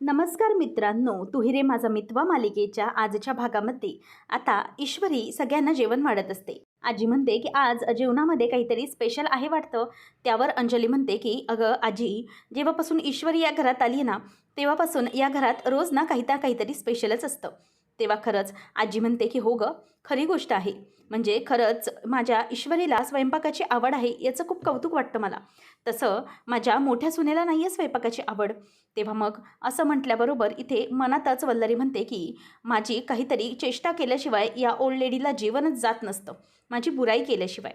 नमस्कार मित्रांनो, तुही रे माझा मितवा मालिकेच्या आजच्या भागामध्ये आता ईश्वरी सगळ्यांना जेवण वाढत असते. आजी म्हणते की आज जेवणामध्ये काहीतरी स्पेशल आहे वाटतं. त्यावर अंजली म्हणते की अगं आजी, जेव्हापासून ईश्वरी या घरात आली ना, तेव्हापासून या घरात रोज ना काहीतरी स्पेशलच असतं. तेव्हा खरंच आजी म्हणते की हो गं, खरी गोष्ट आहे. म्हणजे खरंच माझ्या ईश्वरीला स्वयंपाकाची आवड आहे याचं खूप कौतुक वाटतं मला. तसं माझ्या मोठ्या सुनेला नाही आहे स्वयंपाकाची आवड. तेव्हा मग असं म्हटल्याबरोबर इथे मनातच वल्लरी म्हणते की माझी काहीतरी चेष्टा केल्याशिवाय या ओल्ड लेडीला जेवणच जात नसतं, माझी बुराई केल्याशिवाय.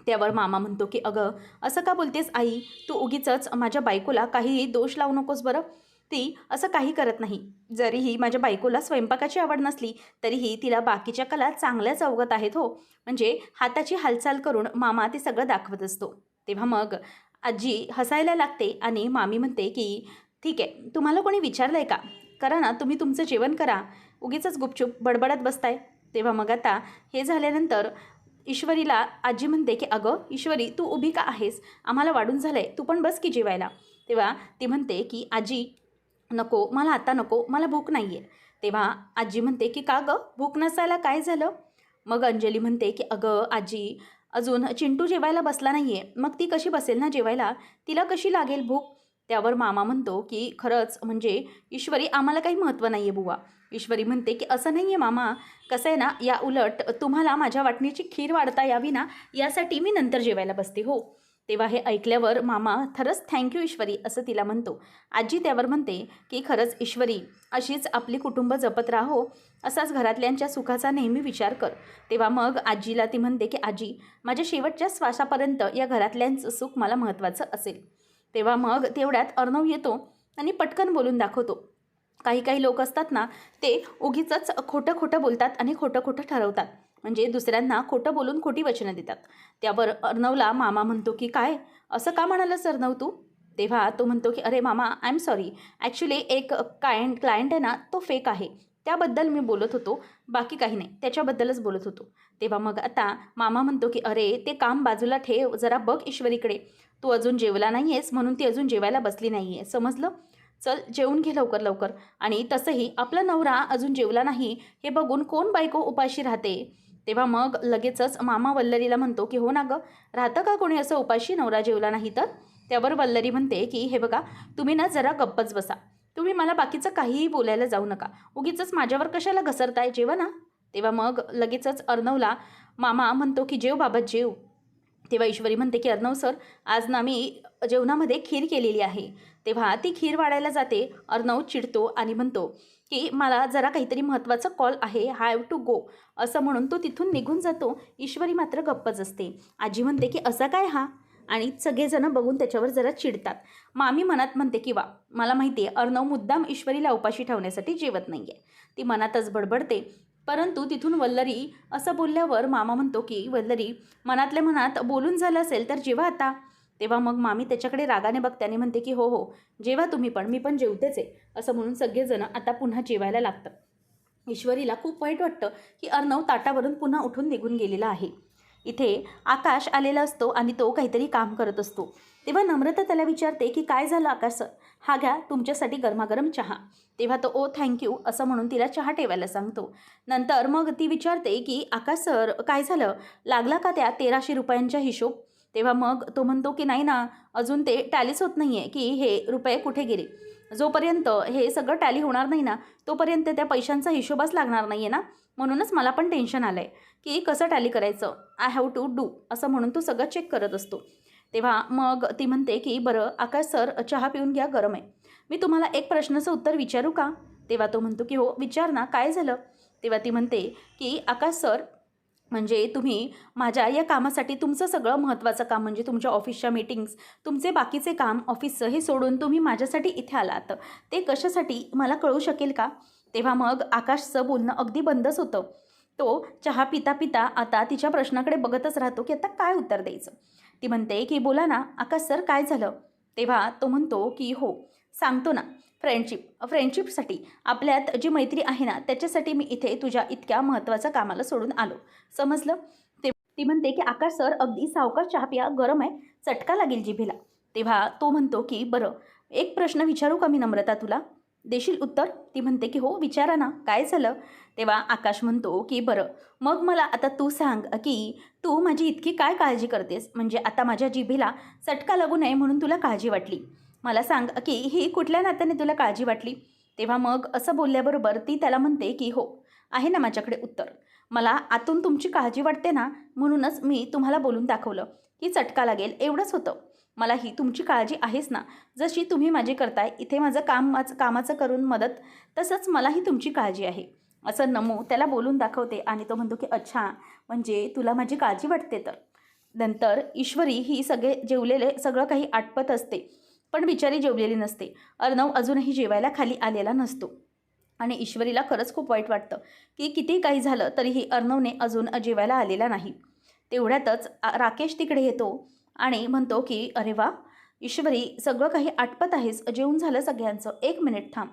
त्यावर मामा म्हणतो की अगं, असं का बोलतेस आई, तू उगीचच माझ्या बायकोला काहीही दोष लावू नकोस बरं. ती असं काही करत नाही. जरीही माझ्या बायकोला स्वयंपाकाची आवड नसली तरीही तिला बाकीच्या कला चांगल्याच अवगत आहेत हो. म्हणजे हाताची हालचाल करून मामा ते सगळं दाखवत असतो. तेव्हा मग आजी हसायला लागते आणि मामी म्हणते की ठीक आहे, तुम्हाला कोणी विचारलं आहे का? करा ना, तुम्ही तुमचं जेवण करा. उगीचच गुपचूप बडबडत बसताय. तेव्हा मग आता हे झाल्यानंतर ईश्वरीला आजी म्हणते की अगं ईश्वरी, तू उभी का आहेस? आम्हाला वाढून झालं आहे, तू पण बस की जेवायला. तेव्हा ती म्हणते की आजी नको, मला आता नको, मला भूक नाही आहे. तेव्हा आजी म्हणते की का गं, भूक नसायला काय झालं? मग अंजली म्हणते की अगं आजी, अजून चिंटू जेवायला बसला नाही आहे, मग ती कशी बसेल ना जेवायला? तिला कशी लागेल भूक? त्यावर मामा म्हणतो की खरंच म्हणजे ईश्वरी, आम्हाला काही महत्त्व नाही आहे बुवा. ईश्वरी म्हणते की असं नाही आहे मामा, कसं आहे ना, या उलट तुम्हाला माझ्या वाटणीची खीर वाढता यावी ना, यासाठी मी नंतर जेवायला बसते हो. तेव्हा हे ऐकल्यावर मामा खरंच थँक्यू ईश्वरी असं तिला म्हणतो. आजी त्यावर म्हणते की खरंच ईश्वरी, अशीच आपली कुटुंब जपत राहो, असाच घरातल्यांच्या सुखाचा नेहमी विचार कर. तेव्हा मग आजीला ती म्हणते की आजी, माझ्या शेवटच्या श्वासापर्यंत या घरातल्यांचं सुख मला महत्त्वाचं असेल. तेव्हा मग तेवढ्यात अर्णव येतो आणि पटकन बोलून दाखवतो. काही काही लोक असतात ना, ते उगीचच खोटं खोटं बोलतात आणि खोटं खोटं ठरवतात. म्हणजे दुसऱ्यांना खोटं बोलून खोटी वचनं देतात. त्यावर अर्णवला मामा म्हणतो की काय, असं का म्हणालंस अर्णव तू? तेव्हा तो म्हणतो की अरे मामा, आय एम सॉरी, ॲक्च्युली एक क्लायंट आहे ना, तो फेक आहे. त्याबद्दल मी बोलत होतो, बाकी काही नाही, त्याच्याबद्दलच बोलत होतो. तेव्हा मग आता मामा म्हणतो की अरे ते काम बाजूला ठेव, जरा बघ ईश्वरीकडे. तू अजून जेवला नाही आहेस म्हणून ती अजून जेवायला बसली नाही आहे, समजलं? चल जेवून घे लवकर लवकर. आणि तसंही आपला नवरा अजून जेवला नाही हे बघून कोण बायको उपाशी राहते? तेव्हा मग लगेचच मामा वल्लरीला म्हणतो की हो ना गं, राहतं का कोणी असं उपाशी नवरा जेवला नाही तर? त्यावर वल्लरी म्हणते की हे बघा, तुम्ही ना जरा गप्पच बसा. तुम्ही मला बाकीचं काहीही बोलायला जाऊ नका. उगीचच माझ्यावर कशाला घसरताय, जेवा ना. तेव्हा मग लगेचच अर्णवला मामा म्हणतो की जेव बाबा जेव. तेव्हा ईश्वरी म्हणते की अर्णव सर, आज ना मी जेवणामध्ये खीर केलेली आहे. तेव्हा ती खीर वाढायला जाते. अर्णव चिडतो आणि म्हणतो की मला जरा काहीतरी महत्त्वाचा कॉल आहे, हॅव टू गो, असं म्हणून तो तिथून निघून जातो. ईश्वरी मात्र गप्पच असते. आजी म्हणते की असा काय हा? आणि सगळेजणं बघून त्याच्यावर जरा चिडतात. मामी मनात म्हणते की वा, मला माहिती आहे अर्णव मुद्दाम ईश्वरीला उपाशी ठेवण्यासाठी जेवत नाही आहे. ती मनातच बडबडते. परंतु तिथून वल्लरी असं बोलल्यावर मामा म्हणतो की वल्लरी, मनातल्या मनात बोलून झालं असेल तर जेवा आता. तेव्हा मग मामी त्याच्याकडे रागाने बघत्याने म्हणते की हो हो, जेवा तुम्ही पण, मी पण जेवतेच आहे, असं म्हणून सगळेजण आता पुन्हा जेवायला लागतं. ईश्वरीला खूप वाईट वाटतं की अर्णव ताटावरून पुन्हा उठून निघून गेलेला आहे. इथे आकाश आलेला असतो आणि तो काहीतरी काम करत असतो. तेव्हा नम्रता त्याला विचारते की काय झालं आकाश सर, हा घ्या तुमच्यासाठी गरमागरम चहा. तेव्हा तो ओ थँक्यू असं म्हणून तिला चहा ठेवायला सांगतो. नंतर मग ती विचारते की आकाश सर काय झालं, लागला का त्या 1300 रुपयांचा हिशोब? तेव्हा मग तो म्हणतो की नाही ना, अजून ते टॅलीच होत नाही आहे की हे रुपये कुठे गेले. जोपर्यंत हे सगळं टॅली होणार नाही ना, तोपर्यंत त्या पैशांचा हिशोबच लागणार नाही आहे ना. म्हणूनच मला पण टेन्शन आलं आहे की कसं टॅली करायचं, आय हॅव टू डू, असं म्हणून तो सगळं चेक करत असतो. तेव्हा मग ती म्हणते की बरं आकाश सर, चहा पिऊन घ्या, गरम आहे. मी तुम्हाला एक प्रश्नाचं उत्तर विचारू का? तेव्हा तो म्हणतो की हो विचार ना, काय झालं? तेव्हा ती म्हणते की आकाश सर, म्हणजे तुम्ही माझ्या या कामासाठी तुमचं सगळं महत्त्वाचं काम म्हणजे तुमच्या ऑफिसच्या मीटिंग्स, तुमचे बाकीचे काम ऑफिसचं हे सोडून तुम्ही माझ्यासाठी इथे आलात, ते कशासाठी मला कळू शकेल का? तेव्हा मग आकाशचं बोलणं अगदी बंदच होतं. तो चहा पिता पिता आता तिच्या प्रश्नाकडे बघतच राहतो की आता काय उत्तर द्यायचं. ती म्हणते की बोला ना आकाश सर, काय झालं? तेव्हा तो म्हणतो की हो सांगतो ना, फ्रेंडशिपसाठी, आपल्यात जी मैत्री आहे ना त्याच्यासाठी मी इथे तुझ्या इतक्या महत्त्वाच्या कामाला सोडून आलो, समजलं? ती म्हणते की आकाश सर, अगदी सावकाश चहा पिया, गरम आहे, चटका लागेल जिभेला. तेव्हा तो म्हणतो की बरं, एक प्रश्न विचारू का मी नम्रता तुला? देशील उत्तर? ती म्हणते की हो विचारा ना, काय झालं? तेव्हा आकाश म्हणतो की बरं, मग मला आता तू सांग की तू माझी इतकी काय काळजी करतेस? म्हणजे आता माझ्या जिभेला चटका लागू नये म्हणून तुला काळजी वाटली. मला सांग की ही कुठल्या नात्याने तुला काळजी वाटली? तेव्हा मग असं बोलल्याबरोबर ती त्याला म्हणते की हो, आहे ना माझ्याकडे उत्तर. मला आतून तुमची काळजी वाटते ना, म्हणूनच मी तुम्हाला बोलून दाखवलं की चटका लागेल एवढंच होतं. मलाही तुमची काळजी आहेच ना. जशी तुम्ही माझी करताय इथे माझं कामाचं करून मदत, तसंच मलाही तुमची काळजी आहे. असं नमू त्याला बोलून दाखवते आणि तो म्हणतो की अच्छा, म्हणजे तुला माझी काळजी वाटते तर. नंतर ईश्वरी ही जेवलेले सगळं काही आटपत असते, पण बिचारी जेवलेली नसते. अर्णव अजूनही जेवायला खाली आलेला नसतो आणि ईश्वरीला खरंच खूप वाईट वाटतं की किती काही झालं तरीही अर्णवने अजून जेवायला आलेला नाही. तेवढ्यातच राकेश तिकडे येतो आणि म्हणतो की अरे वा ईश्वरी, सगळं काही आटपत आहेस, जेवून झालं सगळ्यांचं, 1 मिनिट थांब.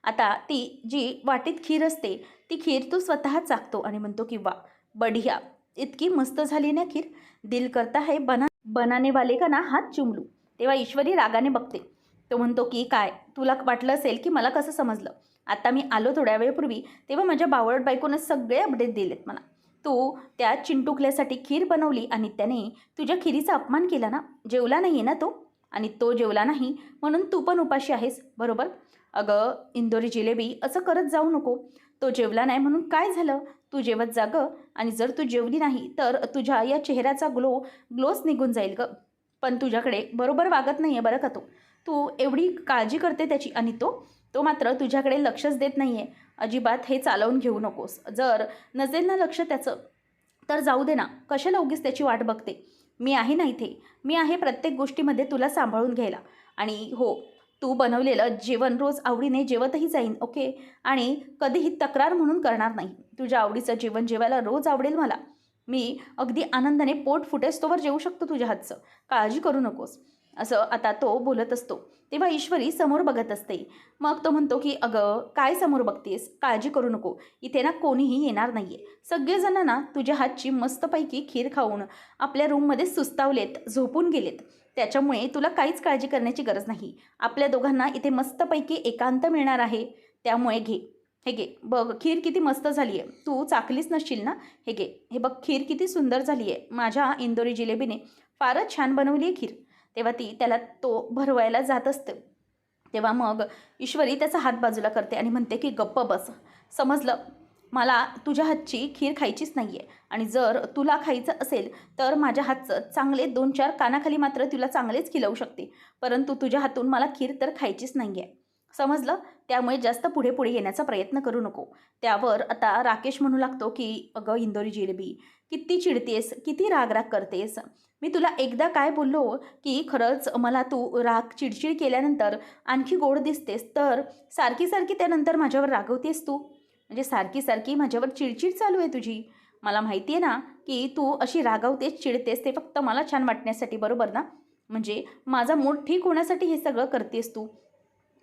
आता ती जी वाटीत खीर असते ती खीर तो स्वतः चाखतो आणि म्हणतो की वा बढिया, इतकी मस्त झाली ना खीर, दिल करता है बनाने वाले का ना हात चुमलू. तेव्हा ईश्वरी रागाने बघते. तो म्हणतो की काय तुला वाटलं असेल की मला कसं समजलं? आता मी आलो थोड्या वेळपूर्वी तेव्हा माझ्या बावळट बायकोनं सगळे अपडेट दिलेत मला. तू त्या चिंटुकल्यासाठी खीर बनवली आणि त्याने तुझ्या खिरीचा अपमान केला ना. जेवला नाही आहे ना तो, आणि तो जेवला नाही म्हणून तू पण उपाशी आहेस, बरोबर? अगं इंदोरी जिलेबी, असं करत जाऊ नको. तो जेवला नाही म्हणून काय झालं? तू जेवत जा गं, आणि जर तू जेवली नाही तर तुझ्या या चेहऱ्याचा ग्लोच निघून जाईल गं. पण तुझ्याकडे बरोबर वागत नाही आहे बरं का तो. तू एवढी काळजी करते त्याची आणि तो तो मात्र तुझ्याकडे लक्षच देत नाही आहे. अजिबात हे चालवून घेऊ नकोस. जर नसेल ना लक्ष त्याचं तर जाऊ दे ना, कशाला उगीच त्याची वाट बघते? मी आहे ना इथे. मी आहे प्रत्येक गोष्टीमध्ये तुला सांभाळून घ्यायला. आणि हो, तू बनवलेलं जेवण रोज आवडीने जेवतही जाईन, ओके? आणि कधीही तक्रार म्हणून करणार नाही. तुझ्या आवडीचं जेवण जेवायला रोज आवडेल मला. मी अगदी आनंदाने पोट फुटेस्तोवर जेवू शकतो तुझ्या हातचं. काळजी करू नकोस. असं आता तो बोलत असतो. तेव्हा ईश्वरी समोर बघत असते. मग तो म्हणतो की अगं काय समोर बघतेस? काळजी करू नको. इथे ना कोणीही येणार नाही आहे. सगळेजण ना तुझ्या हातची मस्तपैकी खीर खाऊन आपल्या रूममध्ये सुस्तावलेत, झोपून गेलेत. त्याच्यामुळे तुला काहीच काळजी करण्याची गरज नाही. आपल्या दोघांना इथे मस्तपैकी एकांत मिळणार आहे. त्यामुळे घे, हे घे, बघ खीर किती मस्त झाली आहे. तू चाखलीच नसशील ना. हे घे, हे बघ खीर किती सुंदर झाली आहे. माझ्या इंदोरी जिलेबीने फारच छान बनवली आहे खीर. तेव्हा ती त्याला तो भरवायला जात असते. तेव्हा मग ईश्वरी त्याचा हात बाजूला करते आणि म्हणते की गप्प बस. समजलं, मला तुझ्या हातची खीर खायचीच नाही आहे. आणि जर तुला खायचं असेल तर माझ्या हातचं चांगले 2-4 कानाखाली मात्र तुला चांगलेच खिलवू शकते. परंतु तुझ्या हातून मला खीर तर खायचीच नाही आहे. समजलं? त्यामुळे जास्त पुढे पुढे येण्याचा प्रयत्न करू नको. त्यावर आता राकेश म्हणू लागतो की अगं इंदोरी जिलेबी, किती चिडतेस, किती राग करतेस? मी तुला एकदा काय बोललो की खरंच मला तू चिडचिड केल्यानंतर आणखी गोड दिसतेस, तर सारखी सारखी त्यानंतर माझ्यावर रागवतेस तू. म्हणजे सारखी सारखी माझ्यावर चिडचिड चालू आहे तुझी. मला माहिती आहे ना की तू अशी रागावतेस, चिडतेस ते फक्त मला छान वाटण्यासाठी, बरोबर ना? म्हणजे माझा मूड ठीक होण्यासाठी हे सगळं करतेस तू.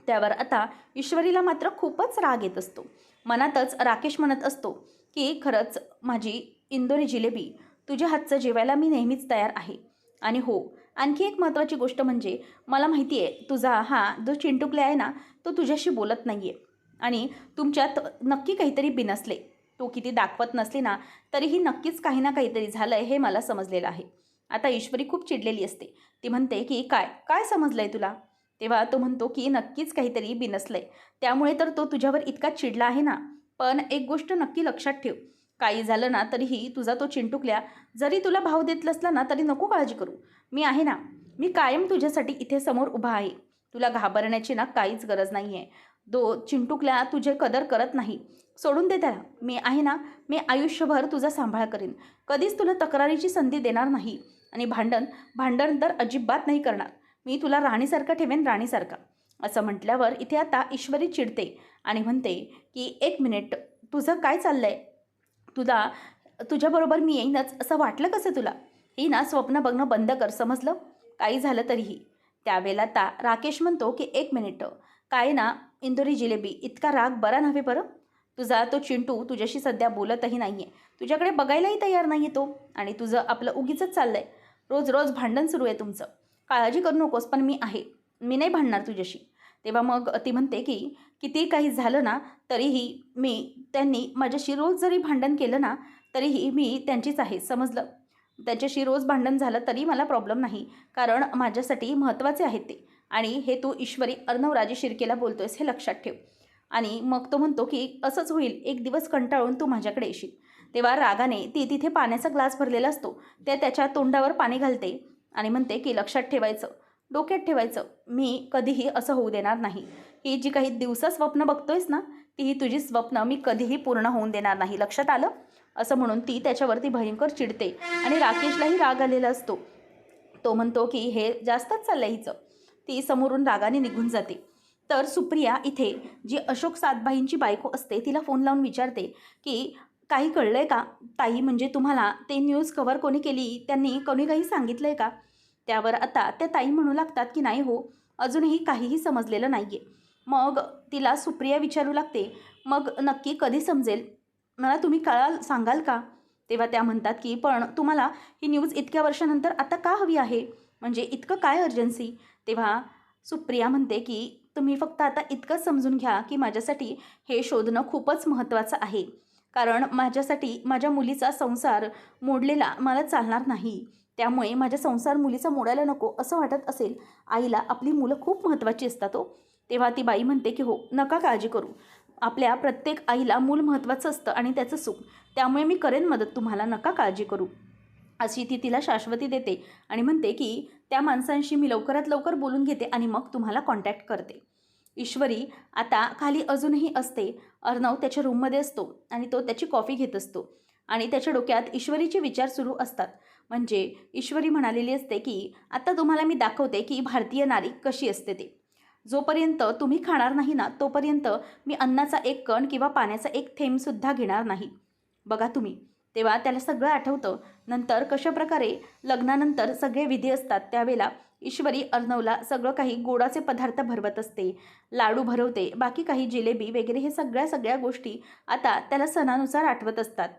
त्यावर आता ईश्वरीला मात्र खूपच राग येत असतो. मनातच राकेश म्हणत असतो की खरंच माझी इंदोरी जिलेबी, तुझ्या हातचं जेवायला मी नेहमीच तयार आहे. आणि हो, आणखी एक महत्त्वाची गोष्ट म्हणजे मला माहिती आहे तुझा हा जो चिंटुकले आहे ना, तो तुझ्याशी बोलत नाही आहे आणि तुमच्यात नक्की काहीतरी बिनसले. तो किती दाखवत नसली ना तरीही नक्कीच काही ना काहीतरी झालं आहे हे मला समजलेलं आहे. आता ईश्वरी खूप चिडलेली असते. ती म्हणते की काय काय समजलं आहे तुला? तेव्हा तो म्हणतो की नक्कीच काहीतरी बिनसलं आहे, त्यामुळे तर तो तुझ्यावर इतका चिडला आहे ना. पण एक गोष्ट नक्की लक्षात ठेव, काही झालं ना तरीही तुझा तो चिंटुकल्या जरी तुला भाव देत नसला ना तरी नको काळजी करू. मी आहे ना, मी कायम तुझ्यासाठी इथे समोर उभा आहे. तुला घाबरण्याची ना काहीच गरज नाही आहे. चिंटुकल्या तुझे कदर करत नाही, सोडून दे त्याला. मी आहे ना, मी आयुष्यभर तुझा सांभाळ करीन. कधीच तुला तक्रारीची संधी देणार नाही आणि भांडण तर अजिबात नाही करणार. मी तुला राणीसारखं ठेवेन, राणीसारखा. असं म्हटल्यावर इथे आता ईश्वरी चिडते आणि म्हणते की 1 मिनिट, तुझं काय चाललं आहे? तुझ्याबरोबर मी येईनच असं वाटलं कसं तुला? ही ना स्वप्न बघणं बंद कर, समजलं? काही झालं तरीही. त्यावेळेला आता राकेश म्हणतो की 1 मिनिट, काय ना इंदोरी जिलेबी, इतका राग बरा नव्हे बरं. तुझा तो चिंटू तुझ्याशी सध्या बोलतही नाही आहे, तुझ्याकडे बघायलाही तयार नाही आहे तो. आणि तुझं आपलं उगीचच चाललं आहे. रोज रोज भांडण सुरू आहे तुमचं. काळजी करू नकोस, पण मी आहे. मी नाही भांडणार तुझ्याशी. तेव्हा मग ती म्हणते की किती काही झालं ना तरीही त्यांनी माझ्याशी रोज जरी भांडण केलं ना तरीही मी त्यांचीच आहे, समजलं. त्यांच्याशी रोज भांडण झालं तरी मला प्रॉब्लेम नाही, कारण माझ्यासाठी महत्त्वाचे आहेत ते. आणि हे तू ईश्वरी अर्णवराजे शिर्केला बोलतोयस हे लक्षात ठेव. आणि मग तो म्हणतो की असंच होईल, एक दिवस कंटाळून तू माझ्याकडे येशील. तेव्हा रागाने ती तिथे पाण्याचा ग्लास भरलेला असतो त्याच्या तोंडावर पाणी घालते आणि म्हणते की लक्षात ठेवायचं, डोक्यात ठेवायचं, मी कधीही असं होऊ देणार नाही. ही जी काही दिवसा स्वप्न बघतोयस ना ती तुझी स्वप्न मी कधीही पूर्ण होऊन देणार नाही, लक्षात आलं. असं म्हणून ती त्याच्यावरती भयंकर चिडते आणि राकेशलाही राग आलेला असतो. तो म्हणतो की हे जास्तच चाललंय हिचं. ती समोरून रागाने निघून जाते. तर सुप्रिया इथे जी अशोक सातभाईंची बायको असते तिला फोन लावून विचारते की काही कळलंय का ताई, म्हणजे तुम्हाला ते न्यूज कव्हर कोणी केली त्यांनी कोणी काही सांगितलंय का. त्यावर आता त्या ताई म्हणू लागतात की नाही हो, अजूनही काहीही समजलेलं नाही आहे. मग तिला सुप्रिया विचारू लागते, मग नक्की कधी समजेल, मला तुम्ही सांगाल का. तेव्हा त्या म्हणतात की पण तुम्हाला ही न्यूज इतक्या वर्षानंतर आता का हवी आहे, म्हणजे इतकं काय अर्जन्सी. तेव्हा सुप्रिया म्हणते की तुम्ही फक्त आता इतकंच समजून घ्या की माझ्यासाठी हे शोधणं खूपच महत्त्वाचं आहे, कारण माझ्यासाठी माझ्या मुलीचा संसार मोडलेला मला चालणार नाही. त्यामुळे माझ्या संसार मुलीचा मोडायला नको असं वाटत असेल, आईला आपली मुलं खूप महत्त्वाची असतात हो. तेव्हा ती बाई म्हणते की हो, नका काळजी करू, आपल्या प्रत्येक आईला मूल महत्त्वाचं असतं आणि त्याचं सुख, त्यामुळे मी करेन मदत तुम्हाला, नका काळजी करू. अशी ती तिला शाश्वती देते आणि म्हणते की त्या माणसांशी मी लवकरात लवकर बोलून घेते आणि मग तुम्हाला कॉन्टॅक्ट करते. ईश्वरी आता खाली अजूनही असते. अर्णव त्याच्या रूममध्ये असतो आणि तो त्याची कॉफी घेत असतो आणि त्याच्या डोक्यात ईश्वरीचे विचार सुरू असतात. म्हणजे ईश्वरी म्हणालेली असते की आता तुम्हाला मी दाखवते की भारतीय नारी कशी असते ते. जोपर्यंत तुम्ही खाणार नाही ना तोपर्यंत मी अन्नाचा एक कण किंवा पाण्याचा एक थेंबसुद्धा घेणार नाही. बघा तुम्ही. तेव्हा त्याला सगळं आठवतं. नंतर कशाप्रकारे लग्नानंतर सगळे विधी असतात त्यावेळेला ईश्वरी अर्णवला सगळं काही गोडाचे पदार्थ भरवत असते, लाडू भरवते, बाकी काही जिलेबी वगैरे हे सगळ्या गोष्टी आता त्याला सणानुसार आठवत असतात.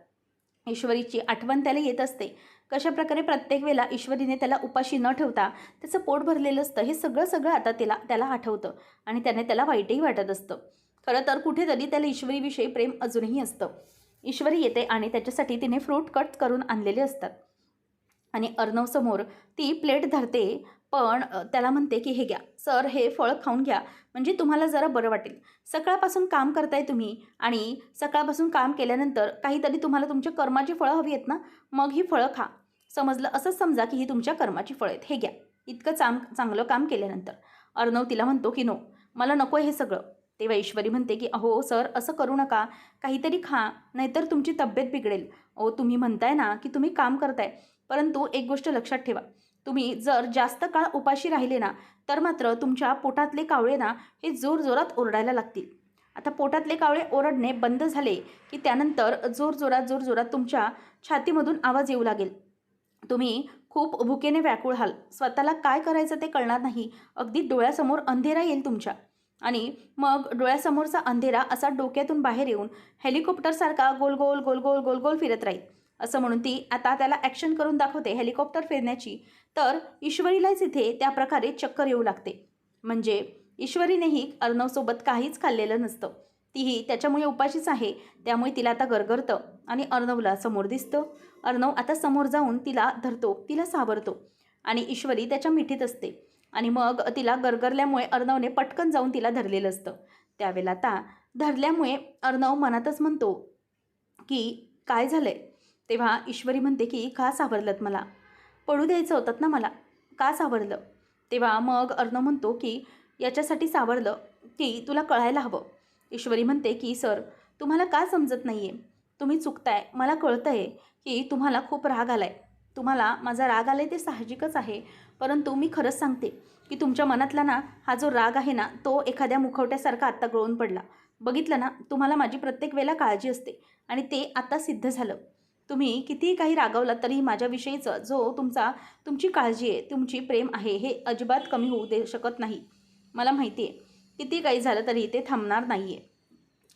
ईश्वरीची आठवण त्याला येत असते. कशाप्रकारे प्रत्येक वेळेला ईश्वरीने त्याला उपाशी न ठेवता त्याचं पोट भरलेलं असतं हे सगळं आता त्याला आठवतं आणि त्याला वाईटही वाटत असतं. खरं तर कुठेतरी त्याला ईश्वरीविषयी प्रेम अजूनही असतं. ईश्वरी येते आणि त्याच्यासाठी तिने फ्रूट कट करून आणलेले असतात आणि अर्णवसमोर ती प्लेट धरते. पण त्याला म्हणते की हे घ्या सर, हे फळ खाऊन घ्या, म्हणजे तुम्हाला जरा बरं वाटेल. सकाळपासून काम करताय तुम्ही आणि सकाळपासून काम केल्यानंतर काहीतरी तुम्हाला तुमच्या कर्माची फळं हवी आहेत ना, मग ही फळं खा, समजलं. असंच समजा की ही तुमच्या कर्माची फळं आहेत, हे घ्या इतकं चांगलं काम केल्यानंतर. अर्णव तिला म्हणतो की नो, मला नको आहे हे सगळं. तेव्हा ईश्वरी म्हणते की अहो सर, असं करू नका, काहीतरी खा, नाहीतर तुमची तब्येत बिघडेल. अहो तुम्ही म्हणताय ना की तुम्ही काम करताय, परंतु एक गोष्ट लक्षात ठेवा, तुम्ही जर जास्त काळ उपाशी राहिले ना तर मात्र तुमच्या पोटातले कावळे ना हे जोरजोरात ओरडायला लागतील. आता पोटातले कावळे ओरडणे बंद झाले की त्यानंतर जोरजोरात तुमच्या छातीमधून आवाज येऊ लागेल. तुम्ही खूप भुकेने व्याकुळ व्हाल, स्वतःला काय करायचं ते कळणार नाही, अगदी डोळ्यासमोर अंधेरा येईल तुमच्या आणि मग डोळ्यासमोरचा अंधेरा असा डोक्यातून बाहेर येऊन हेलिकॉप्टरसारखा गोल गोल फिरत राहील. असं म्हणून ती आता त्याला ॲक्शन करून दाखवते हेलिकॉप्टर फिरण्याची. तर ईश्वरीलाच इथे त्या प्रकारे चक्कर येऊ लागते. म्हणजे ईश्वरीनेही अर्णवसोबत काहीच खाल्लेलं नसतं, तीही त्याच्यामुळे उपाशीच आहे, त्यामुळे तिला आता गरगरतं आणि अर्णवला समोर दिसतं. अर्णव आता समोर जाऊन तिला धरतो, तिला सावरतो आणि ईश्वरी त्याच्या मिठीत असते आणि मग तिला गरगरल्यामुळे अर्णवने पटकन जाऊन तिला धरलेलं असतं. त्यावेळेला आता धरल्यामुळे अर्णव मनातच म्हणतो की काय झालंय. तेव्हा ईश्वरी म्हणते की का सावरलत, मला पडू द्यायचं होतं ना, मला का सावरलं. तेव्हा मग अर्णव म्हणतो की याच्यासाठी सावरलं की तुला कळायला हवं. ईश्वरी म्हणते की सर, तुम्हाला का समजत नाही आहे, तुम्ही चुकताय, मला कळतं आहे की तुम्हाला खूप राग आला आहे, तुम्हाला माझा राग आला आहे ते साहजिकच आहे, परंतु मी खरंच सांगते की तुमच्या मनातला ना हा जो राग आहे ना तो एखाद्या मुखवट्यासारखा आत्ता गळून पडला. बघितलं ना, तुम्हाला माझी प्रत्येक वेळेला काळजी असते आणि ते आता सिद्ध झालं. तुम्ही कितीही काही रागवलात तरी माझ्याविषयीचं जो तुमची काळजी आहे, तुमची प्रेम आहे, हे अजिबात कमी होऊ दे शकत नाही. मला माहिती आहे किती काही झालं तरी ते थांबणार नाही आहे.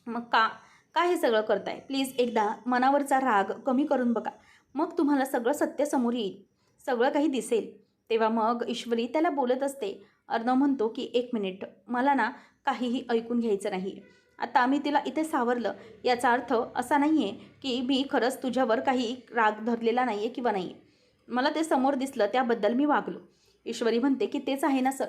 मग का हे सगळं करताय, प्लीज एकदा मनावरचा राग कमी करून बघा, मग तुम्हाला सगळं सत्य समोर येईल, सगळं काही दिसेल. तेव्हा मग ईश्वरी त्याला बोलत असते, अर्णव म्हणतो की 1 मिनिट, मला ना काहीही ऐकून घ्यायचं नाही. आता मी तिला इथे सावरलं याचा अर्थ असा नाही आहे की मी खरंच तुझ्यावर काही राग धरलेला नाही आहे किंवा नाही आहे. मला ते समोर दिसलं त्याबद्दल मी वागलो. ईश्वरी म्हणते की तेच आहे ना सर,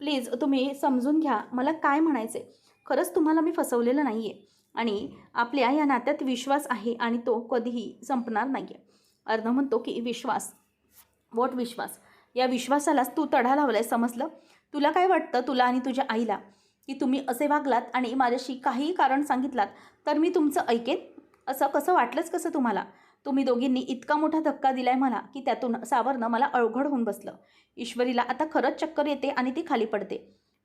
प्लीज तुम्ही समजून घ्या मला काय म्हणायचं आहे. खरंच तुम्हाला मी फसवलेलं नाही आहे आणि आपल्या या नात्यात विश्वास आहे आणि तो कधीही संपणार नाही आहे. अर्णव म्हणतो की विश्वास, व्हॉट विश्वास? या विश्वासालाच तू तडा लावलाय समजलं? तुला काय वाटतं तुला आणि तुझ्या आईला की तुम्ही असे वागलात आणि माझ्याशी काहीही कारण सांगितलात तर मी तुमचं ऐकेन? असं कसं वाटलंच कसं तुम्हाला? तुम्ही दोघींनी इतका मोठा धक्का दिलाय मला की त्यातून सावरणं मला अवघड होऊन बसलं. ईश्वरीला आता खरंच चक्कर येते आणि ती खाली पडते.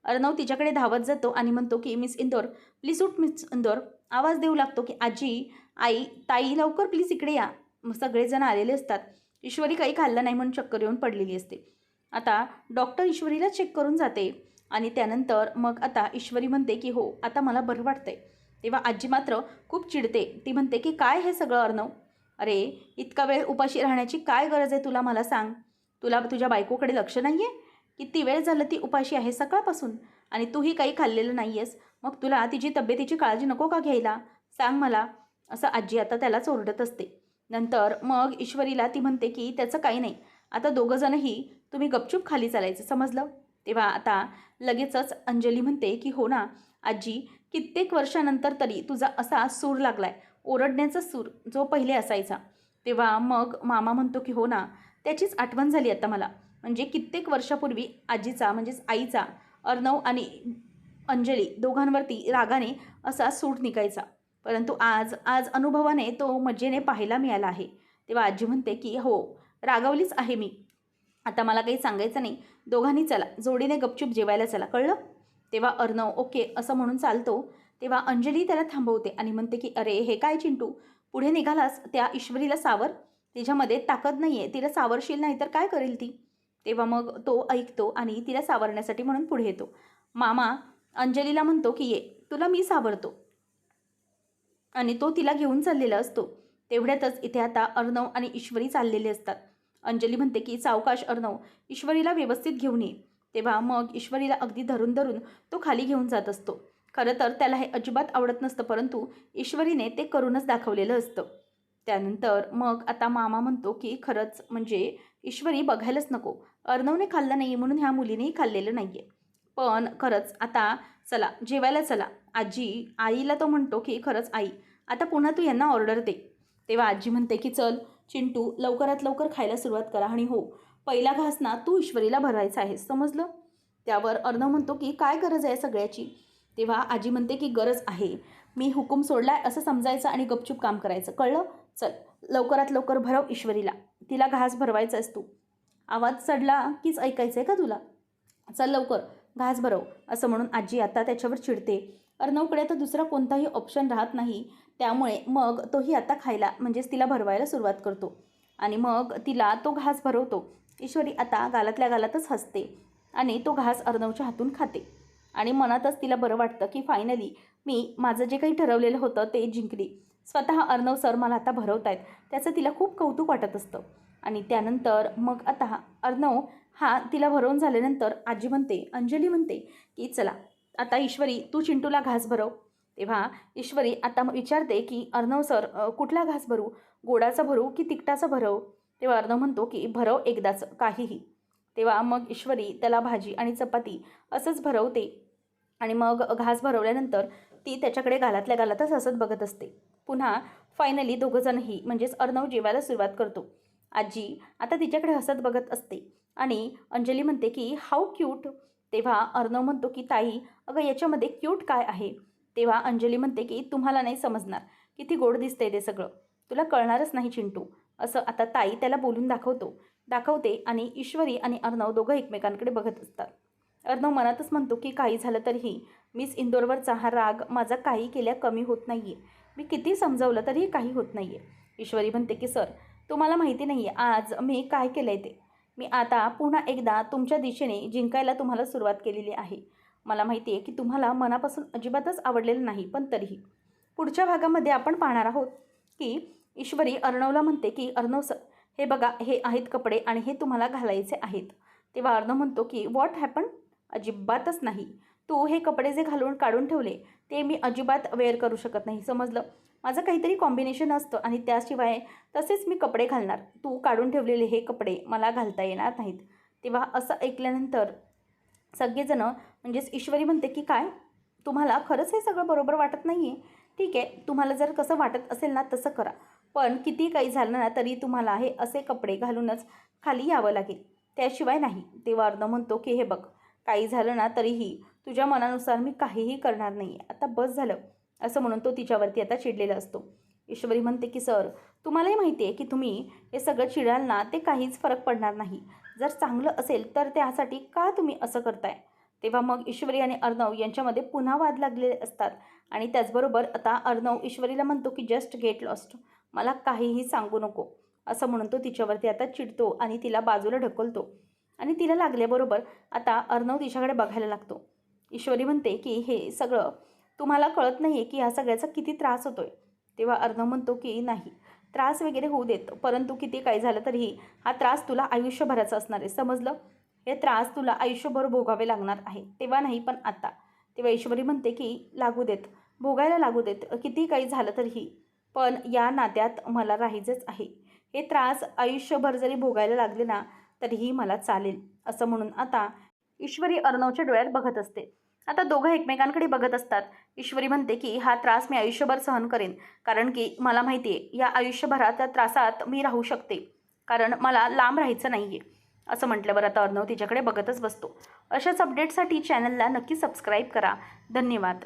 अर्णव तिच्याकडे धावत जातो आणि म्हणतो की मिस इंदोर प्लीज उठ, मिस इंदोर. आवाज देऊ लागतो की आजी, आई, ताई लवकर प्लीज इकडे या. सगळेजण आलेले असतात. ईश्वरी काही खाल्लं नाही म्हणून चक्कर येऊन पडलेली असते. आता डॉक्टर ईश्वरीला चेक करून जाते आणि त्यानंतर मग आता ईश्वरी म्हणते की हो आता मला बरं वाटतंय. तेव्हा आजी मात्र खूप चिडते. ती म्हणते की काय हे सगळं अर्णव? अरे इतका वेळ उपाशी राहण्याची काय गरज आहे तुला, मला सांग. तुला तुझ्या बायकोकडे लक्ष नाही आहे? किती वेळ झालं ती उपाशी आहे सकाळपासून आणि तूही काही खाल्लेलं नाही आहेस. मग तुला तिची तब्येतीची काळजी नको का घ्यायला? सांग मला. असं आजी आता त्यालाच ओरडत असते. नंतर मग ईश्वरीला ती म्हणते की त्याचं काही नाही, आता दोघंजणंही तुम्ही गपचूप खाली चालायचं समजलं? तेव्हा आता लगेचच अंजली म्हणते की हो ना आजी, कित्येक वर्षानंतर तरी तुझा असा सूर लागलाय, ओरडण्याचा सूर जो पहिले असायचा. तेव्हा मग मामा म्हणतो की हो ना, त्याचीच आठवण झाली आता मला. म्हणजे कित्येक वर्षापूर्वी आजीचा म्हणजेच आईचा अर्णव आणि अंजली दोघांवरती रागाने असा सूट निघायचा. परंतु आज आज अनुभवाने तो मजेने पाहायला मिळाला आहे. तेव्हा आजी म्हणते की हो रागावलीच आहे मी. आता मला काही सांगायचं नाही, दोघांनी चला जोडीने गपचूप जेवायला चला, कळलं? तेव्हा अर्णव ओके असं म्हणून चालतो. तेव्हा अंजली त्याला थांबवते आणि म्हणते की अरे हे काय चिंटू, पुढे निघालास त्या ईश्वरीला सावर. तिच्यामध्ये ताकद नाही आहे, तिला सावरशील नाही तर काय करेल ती? तेव्हा मग तो ऐकतो आणि तिला सावरण्यासाठी म्हणून पुढे येतो. मामा अंजलीला म्हणतो की ये तुला मी सावरतो आणि तो तिला घेऊन चाललेला असतो. तेवढ्यातच इथे आता अर्णव आणि ईश्वरी चाललेले असतात. अंजली म्हणते की सावकाश अर्णव, ईश्वरीला व्यवस्थित घेऊन ये. तेव्हा मग ईश्वरीला अगदी धरून धरून तो खाली घेऊन जात असतो. खरं तर त्याला हे अजिबात आवडत नसतं, परंतु ईश्वरीने ते करूनच दाखवलेलं असतं. त्यानंतर मग आता मामा म्हणतो की खरंच म्हणजे ईश्वरी बघायलाच नको, अर्णवने खाल्लं नाही म्हणून ह्या मुलीनेही खाल्लेलं नाही आहे. पण खरंच आता चला जेवायला चला. आजी आईला तो म्हणतो की खरंच आई, आता पुन्हा तू यांना ऑर्डर दे. तेव्हा आजी म्हणते की चल चिंटू लवकरात लवकर खायला सुरुवात करा आणि हो पहिला घास ना तू ईश्वरीला भरायचा आहे समजलं? त्यावर अर्णव म्हणतो की काय गरज आहे सगळ्याची? तेव्हा आजी म्हणते की गरज आहे, मी हुकूम सोडलाय असं समजायचं आणि गपचूप काम करायचं, कळलं? चल लवकरात लवकर भरव ईश्वरीला, तिला घास भरवायचाच तू. आवाज चढला कीच ऐकायचं आहे का तुला? चल लवकर घास भरव. असं म्हणून आजी आता त्याच्यावर चिडते. अर्णवकडे तर दुसरा कोणताही ऑप्शन राहत नाही, त्यामुळे मग तोही आता खायला म्हणजेच तिला भरवायला सुरुवात करतो आणि मग तिला तो घास भरवतो. ईश्वरी आता गालातल्या गालातच हसते आणि तो घास अर्णवच्या हातून खाते आणि मनातच तिला बरं वाटतं की फायनली मी माझं जे काही ठरवलेलं होतं ते जिंकली. स्वतः अर्णव सर मला आता भरवत आहेत, त्याचं तिला खूप कौतुक वाटत असतं. आणि त्यानंतर मग आता अर्णव हा तिला भरवून झाल्यानंतर आजी म्हणते, अंजली म्हणते की चला आता ईश्वरी तू चिंटूला घास भरव. तेव्हा ईश्वरी आता विचारते की अर्णव सर कुठला घास भरू, गोडाचा भरू की तिखटाचा भरव? तेव्हा अर्णव म्हणतो की भरव एकदाच काहीही. तेव्हा मग ईश्वरी त्याला भाजी आणि चपाती असंच भरवते आणि मग घास भरवल्यानंतर ती त्याच्याकडे गालातल्या गालातच हसत बघत असते. पुन्हा फायनली दोघंजणही म्हणजेच अर्णव जेवायला सुरुवात करतो. आजी आता तिच्याकडे हसत बघत असते आणि अंजली म्हणते की हाऊ क्यूट. तेव्हा अर्णव म्हणतो की ताई अगं याच्यामध्ये क्यूट काय आहे? तेव्हा अंजली म्हणते की तुम्हाला नाही समजणार, किती गोड दिसतंय ते सगळं, तुला कळणारच नाही चिंटू. असं आता ताई त्याला बोलून दाखवते आणि ईश्वरी आणि अर्णव दोघं एकमेकांकडे बघत असतात. अर्णव मनातच म्हणतो की काही झालं तरीही मिस इंदोरवरचा हा राग माझा काही केल्या कमी होत नाही आहे, मी किती समजावलं तरीही काही होत नाही आहे. ईश्वरी म्हणते की सर तुम्हाला माहिती नाही आहे आज मी काय केलं आहे ते. मी आता पुन्हा एकदा तुमच्या दिशेने जिंकायला तुम्हाला सुरुवात केलेली आहे. मला माहिती आहे की तुम्हाला मनापासून अजिबातच आवडलेलं नाही, पण तरीही पुढच्या भागामध्ये आपण पाहणार आहोत की ईश्वरी अर्णवला म्हणते की अर्णव सर हे बघा हे आहेत कपडे आणि हे तुम्हाला घालायचे आहेत. तेव्हा अर्णव म्हणतो की व्हॉट हॅपन? अजिबातच नाही. तू हे कपडे जे घालून काढून ठेवले ते मी अजिबात वेअर करू शकत नाही, समजलं? माझं काहीतरी कॉम्बिनेशन असतं आणि त्याशिवाय तसेच मी कपडे घालणार. तू काढून ठेवलेले हे कपडे मला घालता येणार नाहीत. तेव्हा असं ऐकल्यानंतर सगळेजणं म्हणजेच ईश्वरी म्हणते की काय, तुम्हाला खरंच हे सगळं बरोबर वाटत नाही आहे? ठीक आहे, तुम्हाला जर कसं वाटत असेल ना तसं करा, पण किती काही झालं ना तरी तुम्हाला हे असे कपडे घालूनच खाली यावं लागेल, त्याशिवाय नाही. तेव्हा अर्णव म्हणतो की हे बघ, काही झालं ना तरीही तुझ्या मनानुसार मी काहीही करणार नाही आहे, आता बस झालं, असं म्हणून तो तिच्यावरती आता चिडलेला असतो. ईश्वरी म्हणते की सर, तुम्हालाही माहिती आहे की तुम्ही हे सगळं चिडाल ना ते काहीच फरक पडणार नाही. जर चांगलं असेल तर त्यासाठी का तुम्ही असं करताय? तेव्हा मग ईश्वरी आणि अर्णव यांच्यामध्ये पुन्हा वाद लागलेले असतात. आणि त्याचबरोबर आता अर्णव ईश्वरीला म्हणतो की जस्ट गेट लॉस्ट, मला काहीही सांगू नको, असं म्हणून तो तिच्यावरती आता चिडतो आणि तिला बाजूला ढकलतो. आणि तिला लागल्याबरोबर आता अर्णव तिच्याकडे बघायला लागतो. ईश्वरी म्हणते की हे सगळं तुम्हाला कळत नाही आहे की ह्या सगळ्याचा किती त्रास होतो आहे? तेव्हा अर्णव म्हणतो की नाही, त्रास वगैरे होऊ देत, परंतु किती काही झालं तरीही हा त्रास तुला आयुष्यभराचा असणार आहे, समजलं? हे त्रास तुला आयुष्यभर भोगावे लागणार आहे, तेव्हा नाही पण आता. तेव्हा ईश्वरी म्हणते की लागू देत, भोगायला लागू देत, किती काही झालं तरीही, पण या नात्यात मला राहायचंच आहे. हे त्रास आयुष्यभर जरी भोगायला लागले ना तरीही मला चालेल, असं म्हणून आता ईश्वरी अर्णवच्या डोळ्यात बघत असते. आता दोघं एकमेकांकडे बघत असतात. ईश्वरी म्हणते की हा त्रास मी आयुष्यभर सहन करेन, कारण की मला माहिती आहे या आयुष्यभरात त्या त्रासात मी राहू शकते, कारण मला लांब राहायचं नाही आहे, असं म्हटल्यावर आता अर्णव तिच्याकडे बघतच बसतो. अशाच अपडेटसाठी चॅनलला नक्की सबस्क्राईब करा. धन्यवाद.